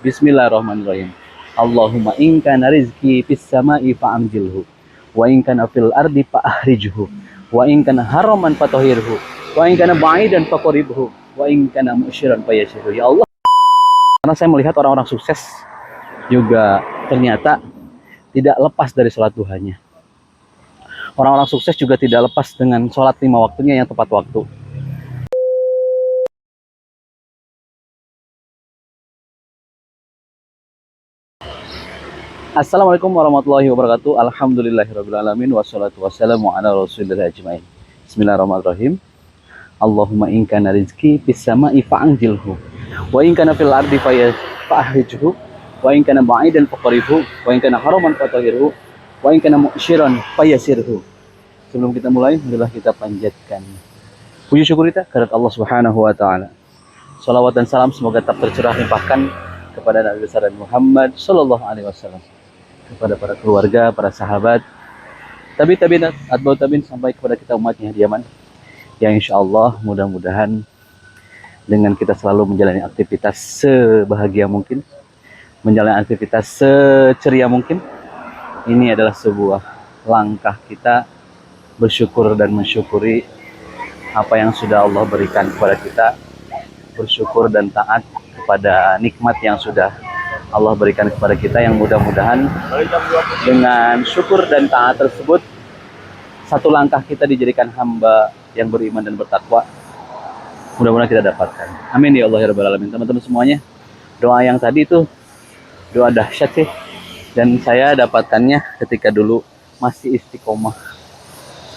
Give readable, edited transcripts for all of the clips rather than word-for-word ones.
Bismillahirrahmanirrahim. Allahumma in kana rizqi fis sama'i fa'anzilhu wa in kana fil ardi fa'ahrijhu wa in kana haraman fatahhirhu wa in kana ba'idan faqribhu wa in kana mu'syiran fayassirhu. Ya Allah, karena saya melihat orang-orang sukses juga ternyata tidak lepas dari sholat duhanya. Orang-orang sukses juga tidak lepas dengan sholat 5 waktunya yang tepat waktu. Assalamualaikum warahmatullahi wabarakatuh. Alhamdulillahirrabbilalamin. Wassalatu wassalamu ala rasulillah ajma'in. Bismillahirrahmanirrahim. Allahumma in kana rizqi fis sama'i fa'anzilhu wa in kana fil ardi fa'ahrijhu wa in kana ba'idan faqribhu wa in kana haraman fatahhirhu wa in kana mu'syiran fayassirhu. Sebelum kita mulai, marilah kita panjatkan puji syukur kita kepada Allah Subhanahu wa taala. Salawat dan salam semoga tetap tercurah limpahkan kepada Nabi besar Muhammad sallallahu alaihi wasallam, kepada para keluarga, para sahabat, tabi'in, atba'ut tabi'in, sampai kepada kita umatnya di Yaman, yang insya Allah mudah-mudahan dengan kita selalu menjalani aktivitas sebahagia mungkin, menjalani aktivitas seceria mungkin, ini adalah sebuah langkah kita bersyukur dan mensyukuri apa yang sudah Allah berikan kepada kita, bersyukur dan taat kepada nikmat yang sudah Allah berikan kepada kita, yang mudah-mudahan dengan syukur dan taat tersebut satu langkah kita dijadikan hamba yang beriman dan bertakwa. Mudah-mudahan kita dapatkan. Amin ya Allah ya Rabbal Alamin. Teman-teman semuanya, doa yang tadi itu doa dahsyat sih, dan saya dapatkannya ketika dulu masih istiqomah.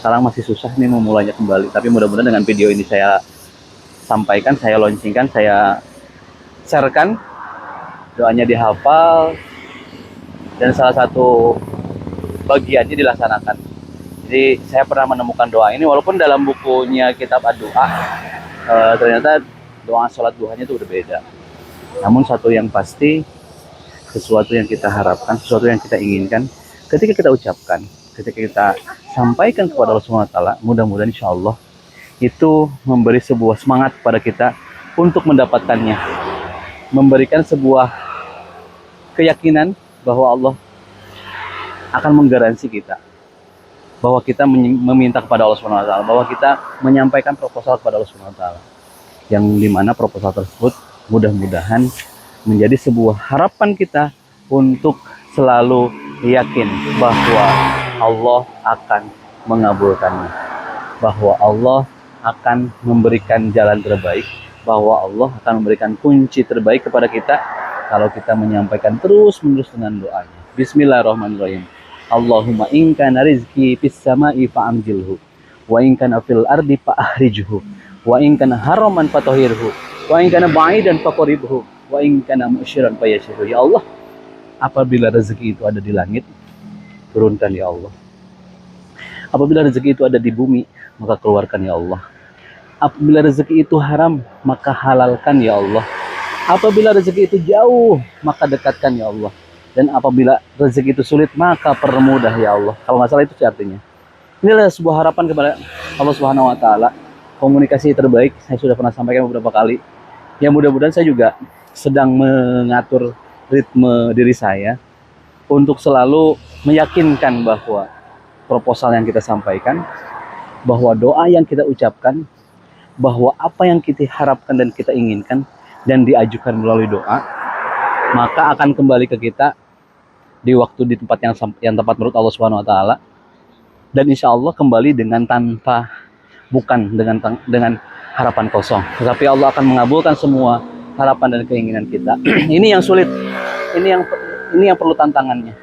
Sekarang masih susah nih memulainya kembali, tapi mudah-mudahan dengan video ini saya sampaikan, saya launchingkan, saya sharekan, doanya dihafal, dan salah satu bagiannya dilaksanakan. Jadi saya pernah menemukan doa ini, walaupun dalam bukunya kitab ad-doa ternyata doa sholat duhanya itu berbeda. Namun satu yang pasti, sesuatu yang kita harapkan, sesuatu yang kita inginkan, ketika kita ucapkan, ketika kita sampaikan kepada Allah SWT, mudah-mudahan insya Allah itu memberi sebuah semangat pada kita untuk mendapatkannya, memberikan sebuah keyakinan bahwa Allah akan menggaransi kita, bahwa kita meminta kepada Allah SWT, bahwa kita menyampaikan proposal kepada Allah SWT, yang dimana proposal tersebut mudah-mudahan menjadi sebuah harapan kita untuk selalu yakin bahwa Allah akan mengabulkannya, bahwa Allah akan memberikan jalan terbaik, bahwa Allah akan memberikan kunci terbaik kepada kita kalau kita menyampaikan terus-menerus dengan doanya. Bismillahirrahmanirrahim. Allahumma in kana rizqi fis sama'i fa'anzilhu wa in kana fil ardi fa'ahrijhu wa in kana haraman fatahhirhu wa in kana ba'idan faqribhu wa in kana mu'syiran fayassirhu. Ya Allah, apabila rezeki itu ada di langit, turunkan ya Allah. Apabila rezeki itu ada di bumi, maka keluarkan ya Allah. Apabila rezeki itu haram, maka halalkan ya Allah. Apabila rezeki itu jauh, maka dekatkan ya Allah. Dan apabila rezeki itu sulit, maka permudah ya Allah. Kalau nggak salah itu sih artinya. Inilah sebuah harapan kepada Allah Subhanahu wa taala. Komunikasi terbaik saya sudah pernah sampaikan beberapa kali. Ya mudah-mudahan saya juga sedang mengatur ritme diri saya untuk selalu meyakinkan bahwa proposal yang kita sampaikan, bahwa doa yang kita ucapkan, bahwa apa yang kita harapkan dan kita inginkan dan diajukan melalui doa, maka akan kembali ke kita di waktu, di tempat yang tepat menurut Allah Subhanahu wa taala, dan insya Allah kembali dengan tanpa, bukan dengan harapan kosong, tetapi Allah akan mengabulkan semua harapan dan keinginan kita. Ini yang sulit, ini yang perlu tantangannya,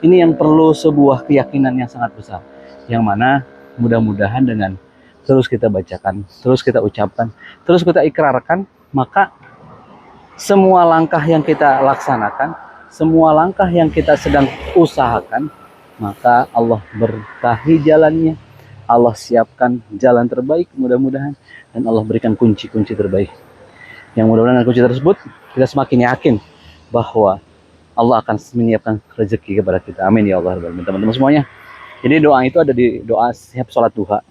ini yang perlu sebuah keyakinan yang sangat besar, yang mana mudah-mudahan dengan terus kita bacakan, terus kita ucapkan, terus kita ikrarkan, maka semua langkah yang kita laksanakan, semua langkah yang kita sedang usahakan, maka Allah berkahi jalannya, Allah siapkan jalan terbaik mudah-mudahan, dan Allah berikan kunci-kunci terbaik. Yang mudah-mudahan dengan kunci tersebut kita semakin yakin bahwa Allah akan menyiapkan rezeki kepada kita. Amin ya Allah. Teman-teman semuanya, jadi doa itu ada di doa setiap sholat duha,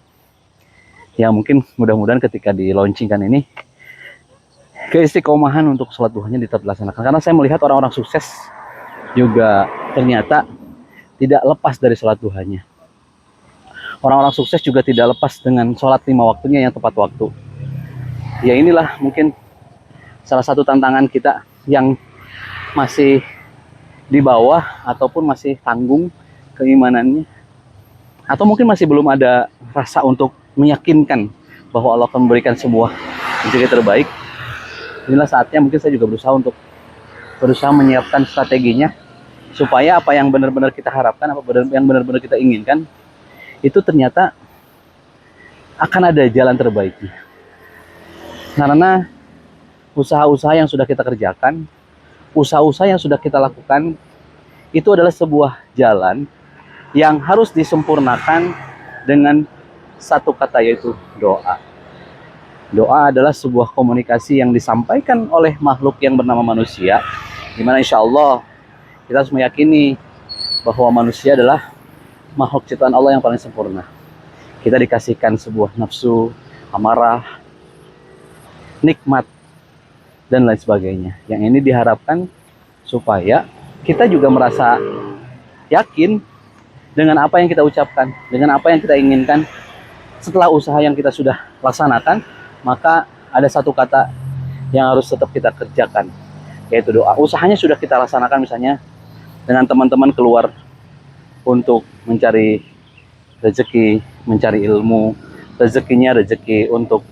yang mungkin mudah-mudahan ketika di launchingkan ini keistiqomahan untuk sholat duhanya tetap dilaksanakan. Karena saya melihat orang-orang sukses juga ternyata tidak lepas dari sholat duhanya. Orang-orang sukses juga tidak lepas dengan sholat 5 waktunya yang tepat waktu. Ya inilah mungkin salah satu tantangan kita yang masih di bawah ataupun masih tanggung keimanannya, atau mungkin masih belum ada rasa untuk meyakinkan bahwa Allah akan memberikan sebuah rezeki terbaik. Inilah saatnya mungkin saya juga berusaha menyiapkan strateginya supaya apa yang benar-benar kita harapkan, yang benar-benar kita inginkan, itu ternyata akan ada jalan terbaiknya. Karena usaha-usaha yang sudah kita kerjakan, usaha-usaha yang sudah kita lakukan, itu adalah sebuah jalan yang harus disempurnakan dengan satu kata, yaitu doa. Doa adalah sebuah komunikasi yang disampaikan oleh makhluk yang bernama manusia, dimana insya Allah kita harus meyakini bahwa manusia adalah makhluk ciptaan Allah yang paling sempurna. Kita dikasihkan sebuah nafsu, amarah, nikmat, dan lain sebagainya. Yang ini diharapkan supaya kita juga merasa yakin dengan apa yang kita ucapkan, dengan apa yang kita inginkan. Setelah usaha yang kita sudah laksanakan, maka ada satu kata yang harus tetap kita kerjakan, yaitu doa. Usahanya sudah kita laksanakan, misalnya dengan teman-teman keluar untuk mencari rezeki, mencari ilmu, rezekinya rezeki untuk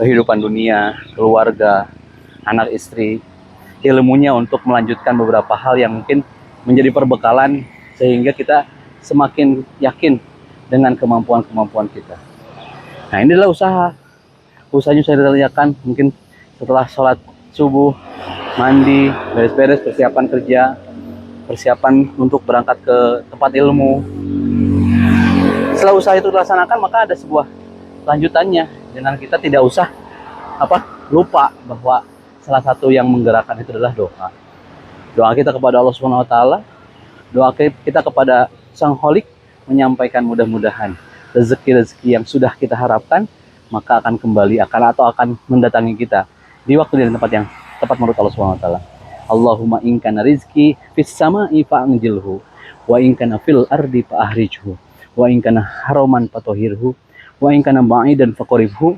kehidupan dunia, keluarga, anak istri, ilmunya untuk melanjutkan beberapa hal yang mungkin menjadi perbekalan sehingga kita semakin yakin dengan kemampuan-kemampuan kita. Nah, ini adalah usaha. Usahanya saya kerjakan mungkin setelah sholat subuh, mandi, beres-beres, persiapan kerja, persiapan untuk berangkat ke tempat ilmu. Setelah usaha itu dilaksanakan, maka ada sebuah lanjutannya, dengan kita tidak usah lupa bahwa salah satu yang menggerakkan itu adalah doa. Doa kita kepada Allah Subhanahu wa taala, doa kita kepada Sang Kholik, menyampaikan mudah-mudahan rezeki-rezeki yang sudah kita harapkan maka akan kembali akan mendatangi kita di waktu dan tempat yang tepat menurut Allah Subhanahu wa taala. Allahumma in kana rizki fis sama'i fa'anjilhu wa in kana fil ardi fa'ahrijhu wa in kana haraman fatohirhu wa in kana ba'idan faqribhu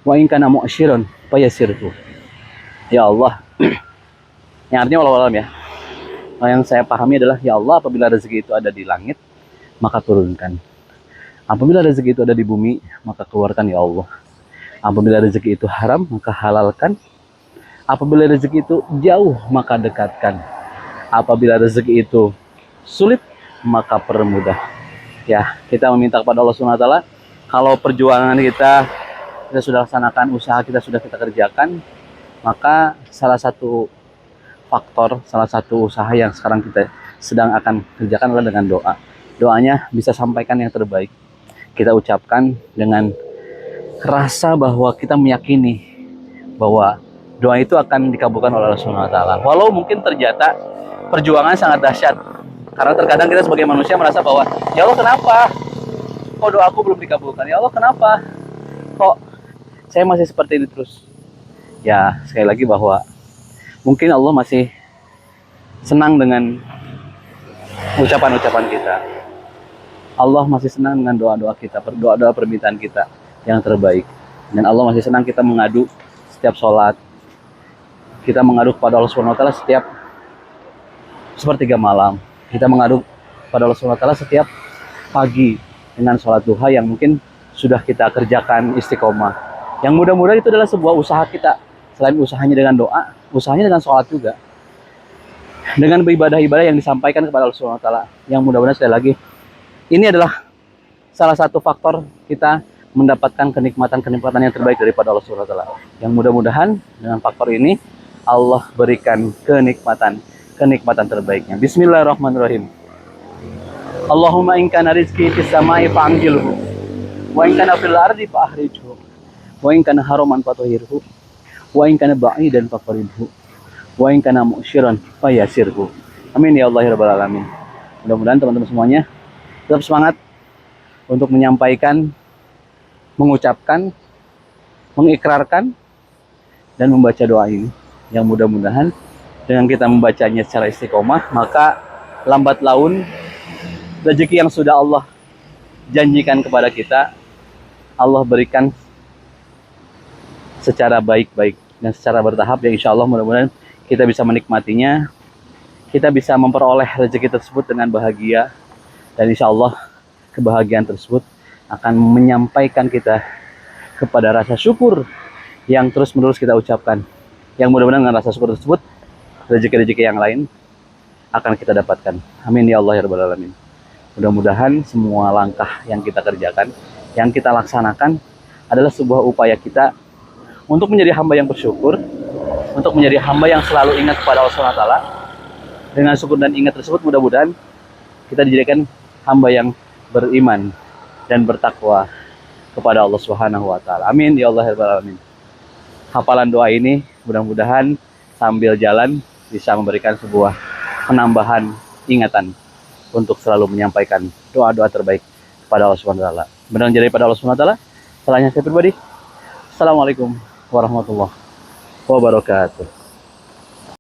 wa in kana mu'syiran fayasirhu. Ya Allah, yang artinya walau alam ya. Yang saya pahami adalah, ya Allah, apabila rezeki itu ada di langit, maka turunkan. Apabila rezeki itu ada di bumi, maka keluarkan ya Allah. Apabila rezeki itu haram, maka halalkan. Apabila rezeki itu jauh, maka dekatkan. Apabila rezeki itu sulit, maka permudah. Ya, kita meminta kepada Allah Subhanahu wa taala, kalau perjuangan kita sudah laksanakan, usaha kita sudah kita kerjakan, maka salah satu faktor, salah satu usaha yang sekarang kita sedang akan kerjakan adalah dengan doa. Doanya bisa sampaikan yang terbaik. Kita ucapkan dengan rasa bahwa kita meyakini bahwa doa itu akan dikabulkan oleh Allah Subhanahu wa taala. Walau mungkin ternyata perjuangan sangat dahsyat. Karena terkadang kita sebagai manusia merasa bahwa, ya Allah, kenapa kok doaku belum dikabulkan? Ya Allah, kenapa kok saya masih seperti ini terus? Ya, sekali lagi bahwa mungkin Allah masih senang dengan ucapan-ucapan kita. Allah masih senang dengan doa-doa kita, doa-doa permintaan kita yang terbaik. Dan Allah masih senang kita mengadu setiap sholat. Kita mengadu kepada Allah Subhanahu wa taala setiap sepertiga malam. Kita mengadu kepada Allah Subhanahu wa taala setiap pagi dengan sholat duha yang mungkin sudah kita kerjakan istiqomah. Yang mudah-mudahan itu adalah sebuah usaha kita. Selain usahanya dengan doa, usahanya dengan sholat juga. Dengan beribadah-ibadah yang disampaikan kepada Allah Subhanahu wa taala. Yang mudah-mudahan sekali lagi, ini adalah salah satu faktor kita mendapatkan kenikmatan-kenikmatan yang terbaik daripada Allah Subhanahu wa taala. Yang mudah-mudahan dengan faktor ini Allah berikan kenikmatan terbaiknya. Bismillahirrahmanirrahim. Allahumma in kana rizqi fis sama'i fa'anjilhu wa in kana fil ardi fa'ahrijhu wa in kana haraman fatohirhu wa in kana ba'idan faqribhu wa in kana mu'syiran fayasirhu. Amin ya Allah ya rabbal alamin. Mudah-mudahan teman-teman semuanya tetap semangat untuk menyampaikan, mengucapkan, mengikrarkan, dan membaca doa ini, yang mudah-mudahan dengan kita membacanya secara istiqomah, maka lambat laun rezeki yang sudah Allah janjikan kepada kita, Allah berikan secara baik-baik dan secara bertahap, yang insya Allah mudah-mudahan kita bisa menikmatinya, kita bisa memperoleh rezeki tersebut dengan bahagia, dan insya Allah kebahagiaan tersebut akan menyampaikan kita kepada rasa syukur yang terus-menerus kita ucapkan, yang mudah-mudahan dengan rasa syukur tersebut rezeki-rezeki yang lain akan kita dapatkan. Amin ya Allah ya Rabbal Alamin. Mudah-mudahan semua langkah yang kita kerjakan, yang kita laksanakan adalah sebuah upaya kita untuk menjadi hamba yang bersyukur, untuk menjadi hamba yang selalu ingat kepada Allah SWT. Dengan syukur dan ingat tersebut, mudah-mudahan kita dijadikan hamba yang beriman dan bertakwa kepada Allah SWT. Amin ya Allah ya Rabbal Alamin. Hafalan doa ini mudah-mudahan sambil jalan bisa memberikan sebuah penambahan ingatan untuk selalu menyampaikan doa-doa terbaik kepada Allah SWT. Benar jadi pada Allah SWT. Salahnya saya pribadi. Assalamualaikum warahmatullahi wabarakatuh.